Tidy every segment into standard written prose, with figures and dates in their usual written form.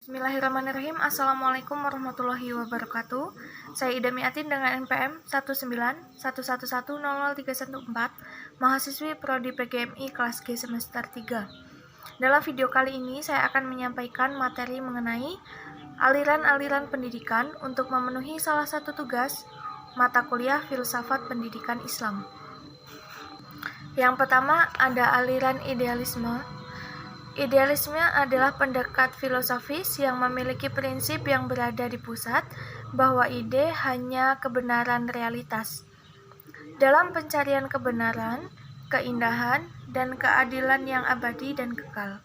Bismillahirrahmanirrahim. Assalamualaikum warahmatullahi wabarakatuh. Saya Ida Miatin dengan NPM 19111000314, mahasiswi Prodi PGMI kelas G semester 3. Dalam video kali ini saya akan menyampaikan materi mengenai aliran-aliran pendidikan untuk memenuhi salah satu tugas mata kuliah Filsafat Pendidikan Islam. Yang pertama ada aliran idealisme. Idealisme adalah pendekat filosofis yang memiliki prinsip yang berada di pusat, bahwa ide hanya kebenaran realitas. Dalam pencarian kebenaran, keindahan, dan keadilan yang abadi dan kekal.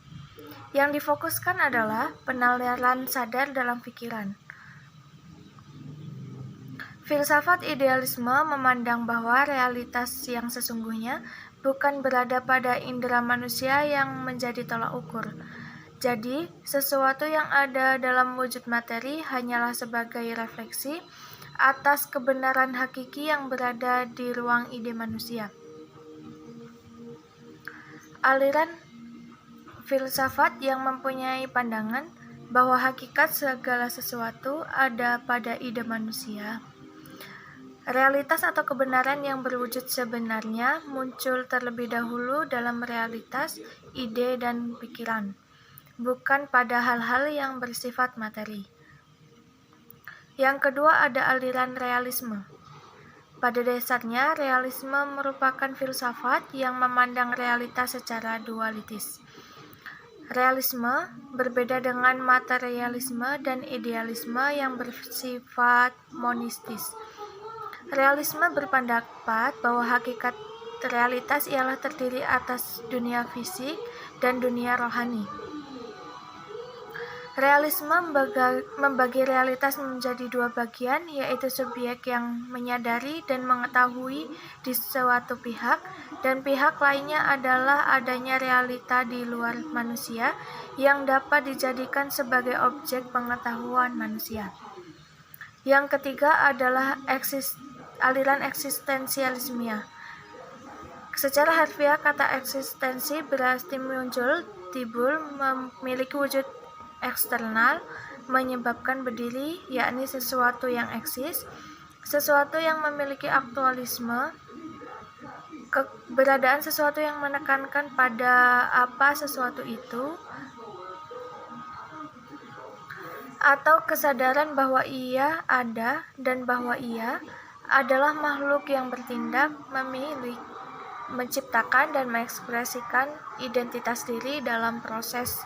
Yang difokuskan adalah penalaran sadar dalam pikiran. Filsafat idealisme memandang bahwa realitas yang sesungguhnya bukan berada pada indera manusia yang menjadi tolak ukur. Jadi, sesuatu yang ada dalam wujud materi hanyalah sebagai refleksi atas kebenaran hakiki yang berada di ruang ide manusia. Aliran filsafat yang mempunyai pandangan bahwa hakikat segala sesuatu ada pada ide manusia. Realitas atau kebenaran yang berwujud sebenarnya muncul terlebih dahulu dalam realitas, ide, dan pikiran, bukan pada hal-hal yang bersifat materi. Yang kedua ada aliran realisme. Pada dasarnya, realisme merupakan filsafat yang memandang realitas secara dualitis. Realisme berbeda dengan materialisme dan idealisme yang bersifat monistis. Realisme berpendapat bahwa hakikat realitas ialah terdiri atas dunia fisik dan dunia rohani. Realisme membagi realitas menjadi dua bagian, yaitu subjek yang menyadari dan mengetahui di suatu pihak, dan pihak lainnya adalah adanya realita di luar manusia yang dapat dijadikan sebagai objek pengetahuan manusia. Yang ketiga adalah aliran eksistensialisme. Secara harfiah, kata eksistensi berarti muncul, timbul, memiliki wujud eksternal, menyebabkan berdiri, yakni sesuatu yang eksis, sesuatu yang memiliki aktualisme, keberadaan sesuatu yang menekankan pada apa sesuatu itu, atau kesadaran bahwa ia ada dan bahwa ia adalah makhluk yang bertindak, memilih, menciptakan, dan mengekspresikan identitas diri dalam proses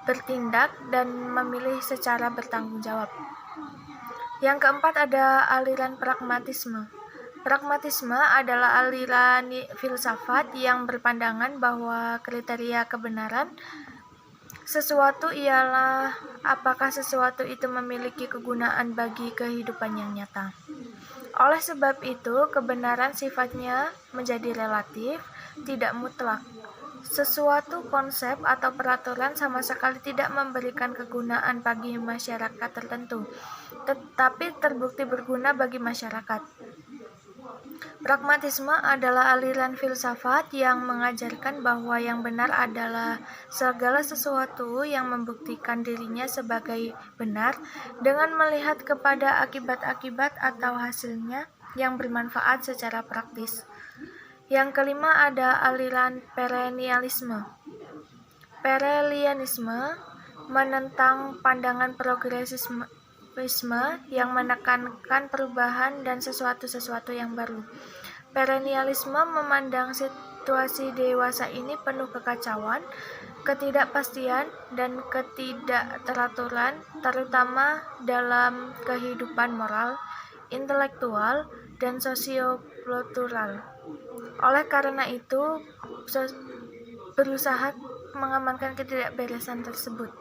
bertindak dan memilih secara bertanggung jawab. Yang keempat ada aliran pragmatisme. Pragmatisme adalah aliran filsafat yang berpandangan bahwa kriteria kebenaran sesuatu ialah apakah sesuatu itu memiliki kegunaan bagi kehidupan yang nyata. Oleh sebab itu, kebenaran sifatnya menjadi relatif, tidak mutlak. Sesuatu konsep atau peraturan sama sekali tidak memberikan kegunaan bagi masyarakat tertentu, tetapi terbukti berguna bagi masyarakat. Pragmatisme adalah aliran filsafat yang mengajarkan bahwa yang benar adalah segala sesuatu yang membuktikan dirinya sebagai benar dengan melihat kepada akibat-akibat atau hasilnya yang bermanfaat secara praktis. Yang kelima ada aliran perennialisme. Perennialisme menentang pandangan progresisme yang menekankan perubahan dan sesuatu yang baru. Perennialisme memandang situasi dewasa ini penuh kekacauan, ketidakpastian, dan ketidakteraturan, terutama dalam kehidupan moral, intelektual, dan sosiokultural. Oleh karena itu, berusaha mengamankan ketidakberesan tersebut.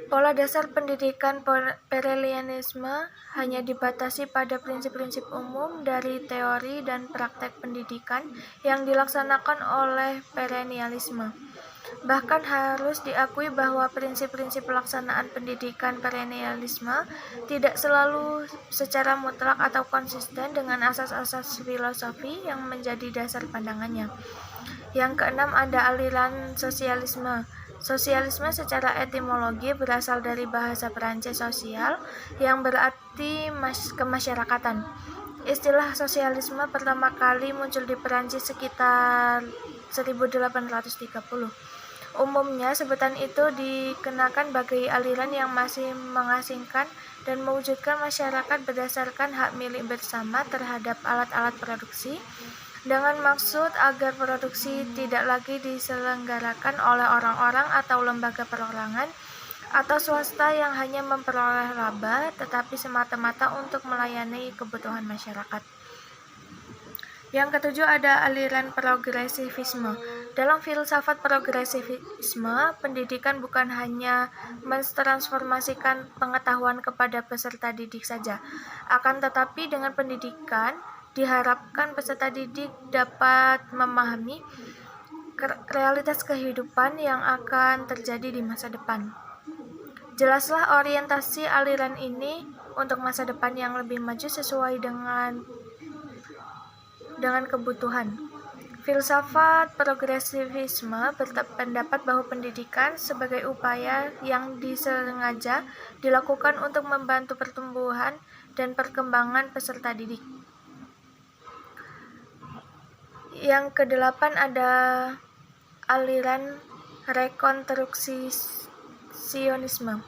Pola dasar pendidikan perennialisme hanya dibatasi pada prinsip-prinsip umum dari teori dan praktek pendidikan yang dilaksanakan oleh perennialisme. Bahkan harus diakui bahwa prinsip-prinsip pelaksanaan pendidikan perennialisme tidak selalu secara mutlak atau konsisten dengan asas-asas filosofi yang menjadi dasar pandangannya. Yang keenam ada aliran sosialisme. Sosialisme secara etimologi berasal dari bahasa Perancis sosial yang berarti kemasyarakatan. Istilah sosialisme pertama kali muncul di Perancis sekitar 1830. Umumnya sebutan itu dikenakan bagi aliran yang masih mengasingkan dan mewujudkan masyarakat berdasarkan hak milik bersama terhadap alat-alat produksi, dengan maksud agar produksi tidak lagi diselenggarakan oleh orang-orang atau lembaga perorangan atau swasta yang hanya memperoleh laba, tetapi semata-mata untuk melayani kebutuhan masyarakat. Yang ketujuh ada aliran progresivisme. Dalam filsafat progresivisme, pendidikan bukan hanya mentransformasikan pengetahuan kepada peserta didik saja, akan tetapi dengan pendidikan diharapkan peserta didik dapat memahami realitas kehidupan yang akan terjadi di masa depan. Jelaslah orientasi aliran ini untuk masa depan yang lebih maju sesuai dengan kebutuhan. Filsafat progresivisme berpendapat bahwa pendidikan sebagai upaya yang disengaja dilakukan untuk membantu pertumbuhan dan perkembangan peserta didik. Yang kedelapan ada aliran rekonstruksionisme.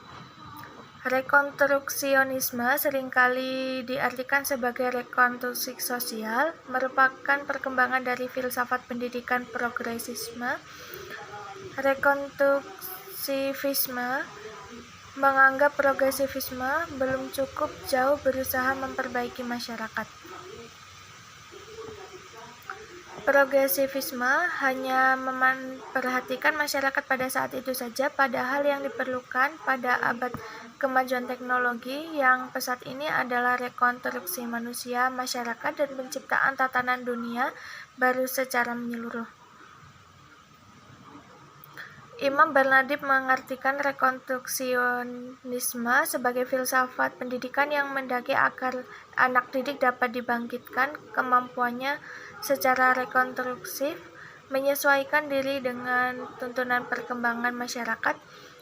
Rekonstruksionisme seringkali diartikan sebagai rekonstruksi sosial, merupakan perkembangan dari filsafat pendidikan progresisme. Rekonstruksivisme menganggap progresivisme belum cukup jauh berusaha memperbaiki masyarakat. Progresivisme hanya memperhatikan masyarakat pada saat itu saja, padahal yang diperlukan pada abad kemajuan teknologi yang pesat ini adalah rekonstruksi manusia, masyarakat, dan penciptaan tatanan dunia baru secara menyeluruh. Imam Bernardib mengartikan rekonstruksionisme sebagai filsafat pendidikan yang mendaki agar anak didik dapat dibangkitkan kemampuannya secara rekonstruksif, menyesuaikan diri dengan tuntunan perkembangan masyarakat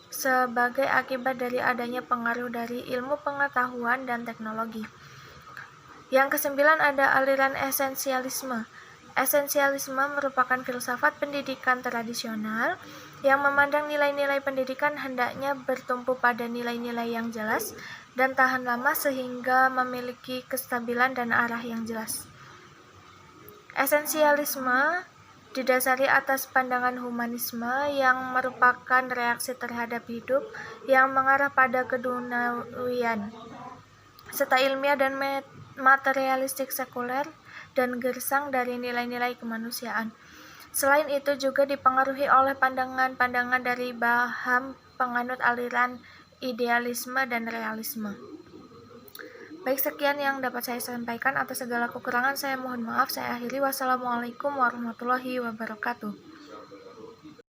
sebagai akibat dari adanya pengaruh dari ilmu pengetahuan dan teknologi. Yang kesembilan ada aliran esensialisme. Esensialisme merupakan filsafat pendidikan tradisional yang memandang nilai-nilai pendidikan hendaknya bertumpu pada nilai-nilai yang jelas dan tahan lama sehingga memiliki kestabilan dan arah yang jelas. Esensialisme didasari atas pandangan humanisme yang merupakan reaksi terhadap hidup yang mengarah pada keduniawian, serta ilmiah dan materialistik sekuler dan gersang dari nilai-nilai kemanusiaan. Selain itu juga dipengaruhi oleh pandangan-pandangan dari paham penganut aliran idealisme dan realisme. Baik, sekian yang dapat saya sampaikan. Atas segala kekurangan saya mohon maaf. Saya akhiri. Wassalamualaikum warahmatullahi wabarakatuh.